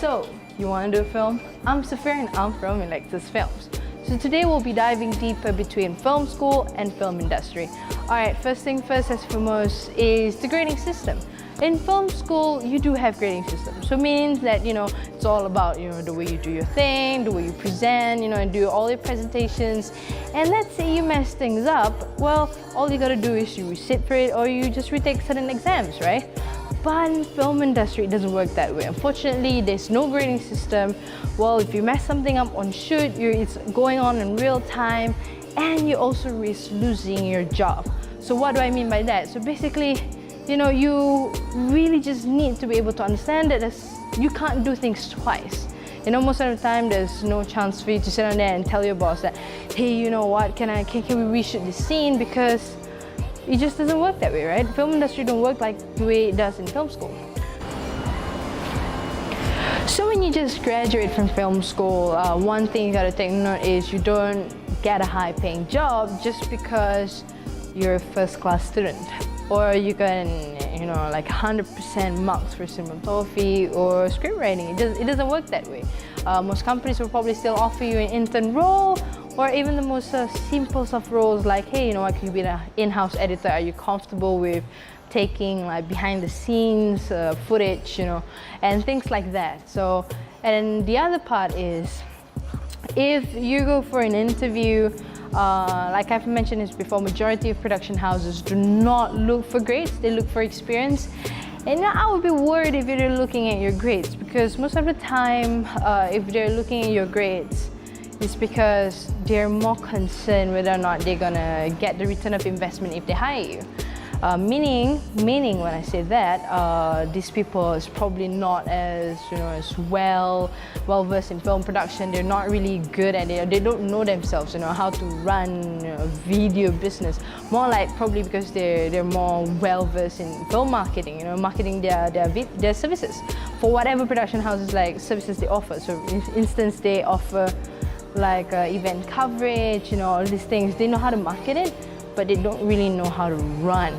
So, you want to do a film? I'm Saphira and I'm from Alexis Films. So today we'll be diving deeper between film school and film industry. Alright, first thing first as foremost is the grading system. In film school, you do have grading systems. So it means that, it's all about, the way you do your thing, the way you present, and do all your presentations. And let's say you mess things up, well, all you gotta do is you sit for it or you just retake certain exams, right? But in film industry, it doesn't work that way. Unfortunately, there's no grading system. Well, if you mess something up on shoot, it's going on in real time, and you also risk losing your job. So what do I mean by that? So basically, you really just need to be able to understand that you can't do things twice. Most of the time, there's no chance for you to sit on there and tell your boss that, hey, you know what, can we reshoot this scene? Because it just doesn't work that way, right? Film industry don't work like the way it does in film school. So when you just graduate from film school, one thing you gotta take note is you don't get a high-paying job just because you're a first-class student, or you can, like 100% marks for cinematography or script writing. It doesn't work that way. Most companies will probably still offer you an intern role, or even the most simple soft roles like, hey, can you be an in-house editor? Are you comfortable with taking like behind the scenes footage, and things like that. So, and the other part is, if you go for an interview, like I've mentioned this before, majority of production houses do not look for grades, they look for experience. And I would be worried if you're looking at your grades, because most of the time, if they're looking at your grades, it's because they're more concerned whether or not they're gonna get the return of investment if they hire you. Meaning when I say that, these people is probably not as as well versed in film production. They're not really good at it. They don't know themselves, how to run a video business. More like probably because they're more well versed in film marketing. Marketing their services for whatever production houses like services they offer. So, for instance, they offer like event coverage, all these things. They know how to market it, but they don't really know how to run,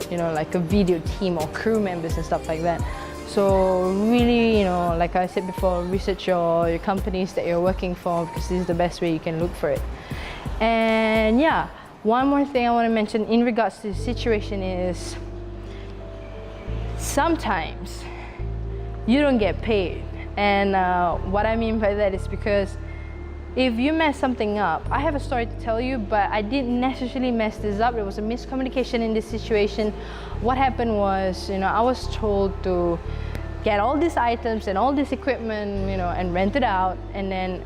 like a video team or crew members and stuff like that. So really, like I said before, research your companies that you're working for, because this is the best way you can look for it. And yeah, one more thing I want to mention in regards to the situation is, sometimes you don't get paid. And what I mean by that is because if you mess something up, I have a story to tell you, but I didn't necessarily mess this up. There was a miscommunication in this situation. What happened was, I was told to get all these items and all this equipment, and rent it out. And then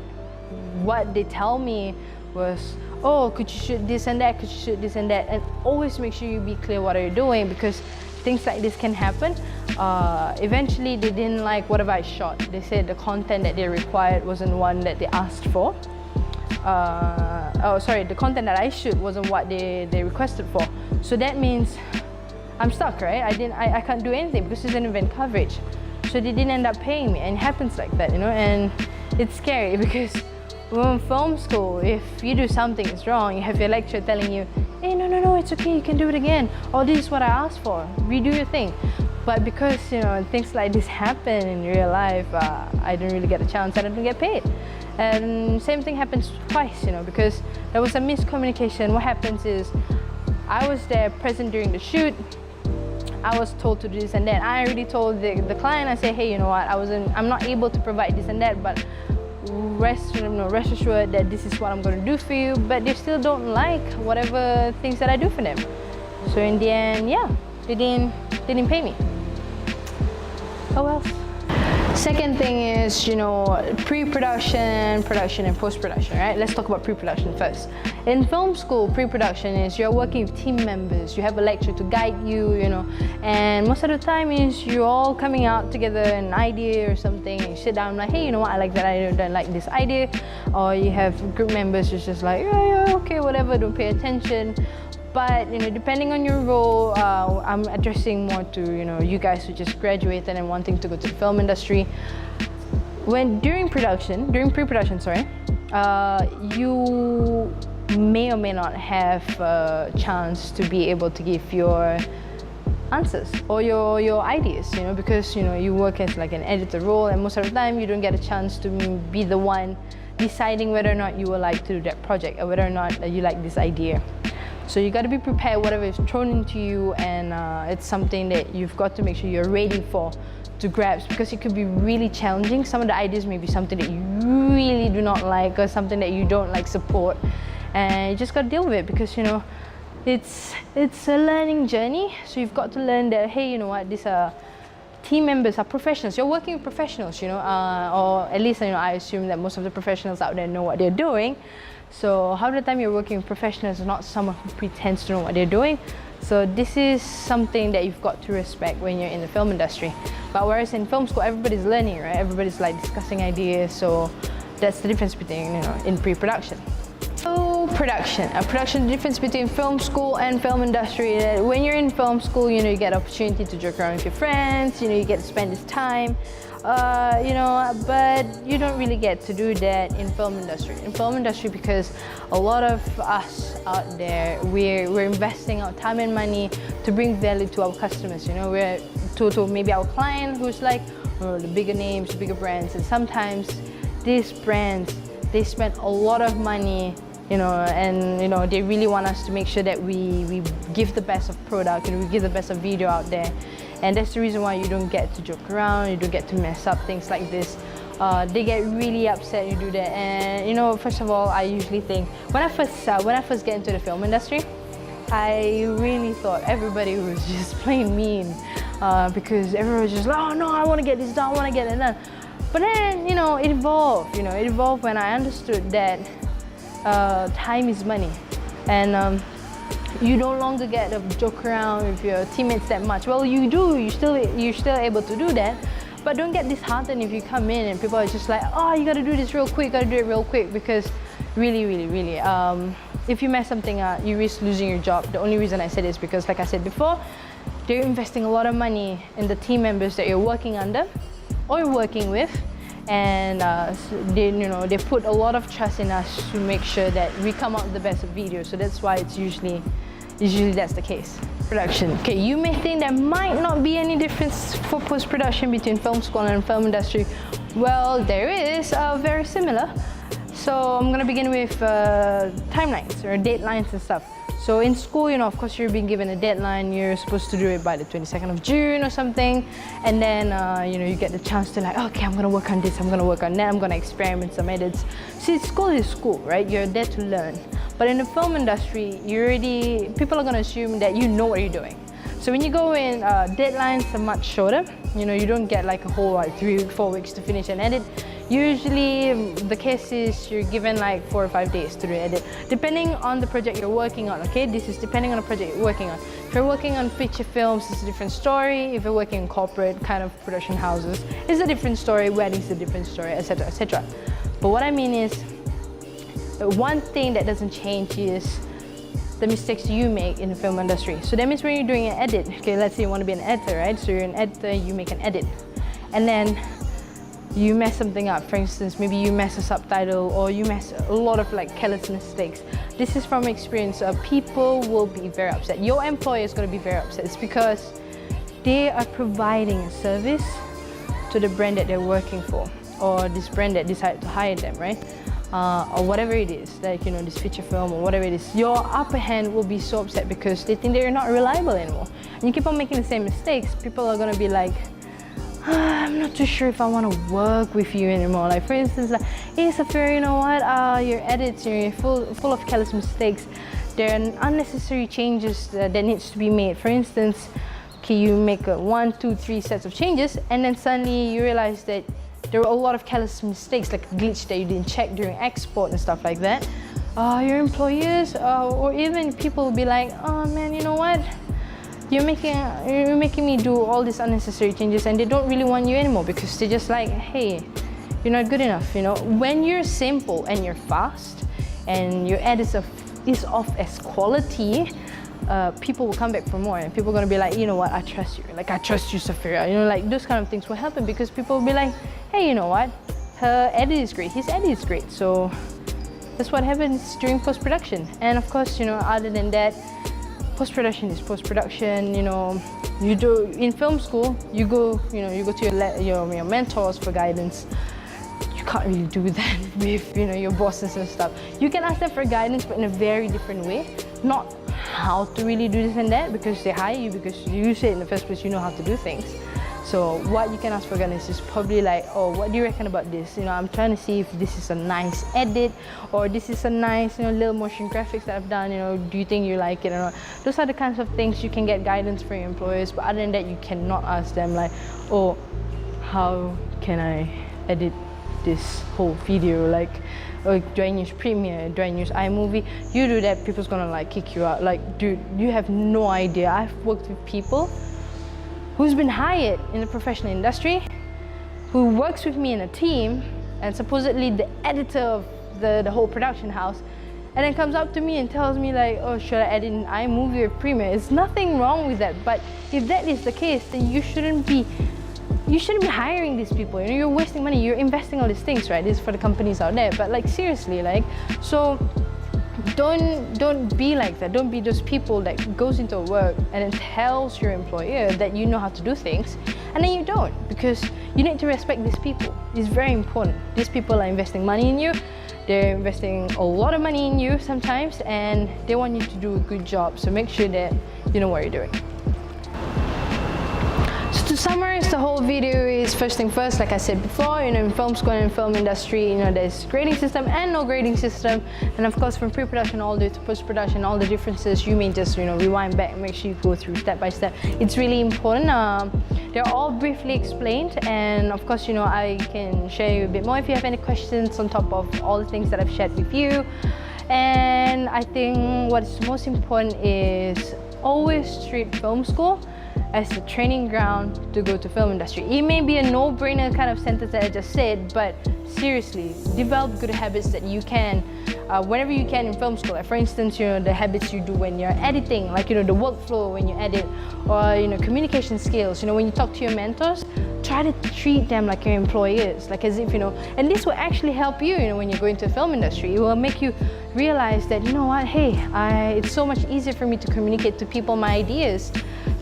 what they tell me was, oh, could you shoot this and that? Could you shoot this and that? And always make sure you be clear what you're doing, because things like this can happen. Eventually, they didn't like whatever I shot. They said the content that they required wasn't one that they asked for. The content that I shoot wasn't what they requested for. So that means I'm stuck, right? I can't do anything because it's an event coverage. So they didn't end up paying me, and it happens like that, and it's scary because when in film school, if you do something is wrong, you have your lecturer telling you, hey, no, it's okay, you can do it again. Or this is what I asked for, redo your thing. But because, things like this happen in real life, I didn't really get a chance, I didn't get paid. And same thing happens twice, because there was a miscommunication. What happens is, I was there present during the shoot, I was told to do this and that. I already told the client, I said, hey, you know what, I'm not able to provide this and that, but rest assured that this is what I'm going to do for you. But they still don't like whatever things that I do for them. So in the end, yeah, they didn't pay me. Oh well. Second thing is, pre-production, production, and post-production, right? Let's talk about pre-production first. In film school, pre-production is you're working with team members. You have a lecturer to guide you, and most of the time is you're all coming out together an idea or something. And you sit down like, hey, you know what? I like that idea. I don't like this idea. Or you have group members who's just like, yeah, okay, whatever. Don't pay attention. But depending on your role, I'm addressing more to you guys who just graduated and wanting to go to the film industry. During pre-production, you may or may not have a chance to be able to give your answers or your ideas, you know, because you know you work as like an editor role, and most of the time you don't get a chance to be the one deciding whether or not you would like to do that project or whether or not you like this idea. So you got to be prepared whatever is thrown into you, and it's something that you've got to make sure you're ready for to grasp, because it could be really challenging. Some of the ideas may be something that you really do not like or something that you don't like support, and you just got to deal with it, because you know it's a learning journey. So you've got to learn that, hey, you know what, these are team members are professionals. You're working with professionals, you know, or at least, you know, I assume that most of the professionals out there know what they're doing. So half the time you're working with professionals, not someone who pretends to know what they're doing. So this is something that you've got to respect when you're in the film industry. But whereas in film school, everybody's learning, right? Everybody's like discussing ideas. So that's the difference between, you know, in pre-production. So production, the difference between film school and film industry. When you're in film school, you know, you get opportunity to joke around with your friends, you know, you get to spend this time, you know, but you don't really get to do that in film industry. In film industry, because a lot of us out there, we're investing our time and money to bring value to our customers, you know, we're to maybe our client who's like, oh, the bigger names, the bigger brands, and sometimes these brands, they spend a lot of money, you know, and you know, they really want us to make sure that we give the best of product and we give the best of video out there. And that's the reason why you don't get to joke around, you don't get to mess up things like this. They get really upset when you do that. And you know, first of all, I usually think when I first get into the film industry, I really thought everybody was just plain mean, because everyone was just like, oh no, I want to get this done, I want to get it done. But then, you know, it evolved. You know, it evolved when I understood that time is money, and you no longer get to joke around with your teammates that much. Well, you do. You're still able to do that, but don't get disheartened if you come in and people are just like, oh, you got to do this real quick, got to do it real quick, because really, if you mess something up, you risk losing your job. The only reason I said this is because, like I said before, they're investing a lot of money in the team members that you're working under or working with, and they put a lot of trust in us to make sure that we come out with the best of video. So that's why it's usually that's the case. Production. Okay, you may think there might not be any difference for post-production between film school and film industry. Well, there is, very similar. So I'm gonna begin with timelines or deadlines and stuff. So in school, you know, of course, you're being given a deadline. You're supposed to do it by the 22nd of June or something. And then, you know, you get the chance to like, okay, I'm gonna work on this, I'm gonna work on that, I'm gonna experiment some edits. See, school is school, right? You're there to learn. But in the film industry, people are gonna assume that you know what you're doing. So when you go in, deadlines are much shorter. You know, you don't get like a whole 3 or 4 weeks to finish an edit. Usually the case is you're given like 4 or 5 days to do an edit, depending on the project you're working on. Okay, this is depending on the project you're working on. If you're working on feature films, it's a different story. If you're working in corporate kind of production houses, it's a different story. Weddings is a different story, etc., etc. But what I mean is, one thing that doesn't change is the mistakes you make in the film industry. So that means when you're doing an edit, okay, let's say you want to be an editor, right? So you're an editor, you make an edit, and then you mess something up. For instance, maybe you mess a subtitle, or you mess a lot of like careless mistakes. This is from experience. People will be very upset. Your employer is going to be very upset. It's because they are providing a service to the brand that they're working for, or this brand that decided to hire them, right? Or whatever it is, like, you know, this feature film or whatever it is. Your upper hand will be so upset because they think that you're not reliable anymore. And you keep on making the same mistakes, people are going to be like, I'm not too sure if I want to work with you anymore. Like, for instance, like, hey Saphira, you know what, your edits, you're full of careless mistakes. There are unnecessary changes that needs to be made. For instance, okay, you make 1, 2, 3 sets of changes, and then suddenly you realize that there were a lot of careless mistakes, like a glitch that you didn't check during export and stuff like that. Your employers or even people will be like, oh man, you know what? You're making me do all these unnecessary changes, and they don't really want you anymore because they're just like, hey, you're not good enough, you know? When you're simple and you're fast and your edits is of as quality, people will come back for more, and people are gonna be like, you know what, I trust you. Like, I trust you, Saphira. You know, like those kind of things will happen because people will be like, hey, you know what, her edit is great, his edit is great. So that's what happens during post-production. And of course, you know, other than that, post-production is post-production. You do in film school, you go to your mentors for guidance. You can't really do that with your bosses and stuff. You can ask them for guidance, but in a very different way. Not how to really do this and that, because they hire you because you said in the first place you know how to do things. So what you can ask for guidance is probably like, oh, what do you reckon about this? I'm trying to see if this is a nice edit, or this is a nice little motion graphics that I've done. Do you think you like it or not? Those are the kinds of things you can get guidance from your employers. But other than that, you cannot ask them like, oh, how can I edit this whole video? Like, oh, do I use Premiere? Do I use iMovie? You do that, people's gonna like kick you out. Like, dude, you have no idea. I've worked with people who's been hired in the professional industry, who works with me in a team, and supposedly the editor of the whole production house, and then comes up to me and tells me like, oh, should I edit in iMovie or Premiere? There's nothing wrong with that, but if that is the case, then you shouldn't be hiring these people. You're wasting money. You're investing all these things, right? This is for the companies out there, but like seriously, like, so don't be like that. Don't be those people that goes into work and then tells your employer that you know how to do things, and then you don't, because you need to respect these people. It's very important. These people are investing money in you. They're investing a lot of money in you sometimes, and they want you to do a good job. So make sure that you know what you're doing. So to summarize the whole video is, first thing first, like I said before, in film school and film industry, there's grading system and no grading system. And of course, from pre-production all the way to post-production, all the differences, you may just, rewind back and make sure you go through step by step. It's really important. They're all briefly explained, and of course, I can share you a bit more if you have any questions on top of all the things that I've shared with you. And I think what's most important is always treat film school as the training ground to go to film industry. It may be a no-brainer kind of sentence that I just said, but seriously, develop good habits that you can, whenever you can in film school. Like for instance, the habits you do when you're editing, like the workflow when you edit, or communication skills. When you talk to your mentors, try to treat them like your employers, like as if and this will actually help you. When you're going to the film industry, it will make you realize that what, hey, it's so much easier for me to communicate to people my ideas.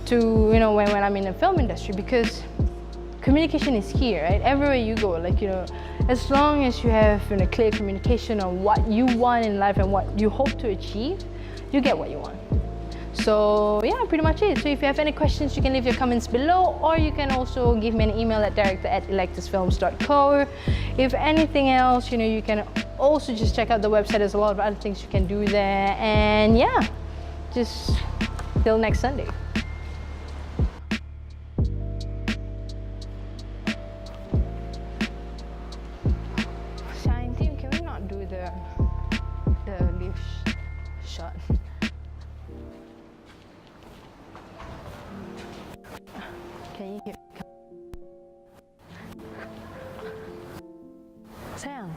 To when I'm in the film industry, because communication is key, right? Everywhere you go, like as long as you have clear communication on what you want in life and what you hope to achieve, you get what you want. So yeah, pretty much it. So if you have any questions, you can leave your comments below, or you can also give me an email at director@electusfilms.co. If anything else, you can also just check out the website. There's a lot of other things you can do there. And yeah, just till next Sunday. Shot. Can you hear? Sayang.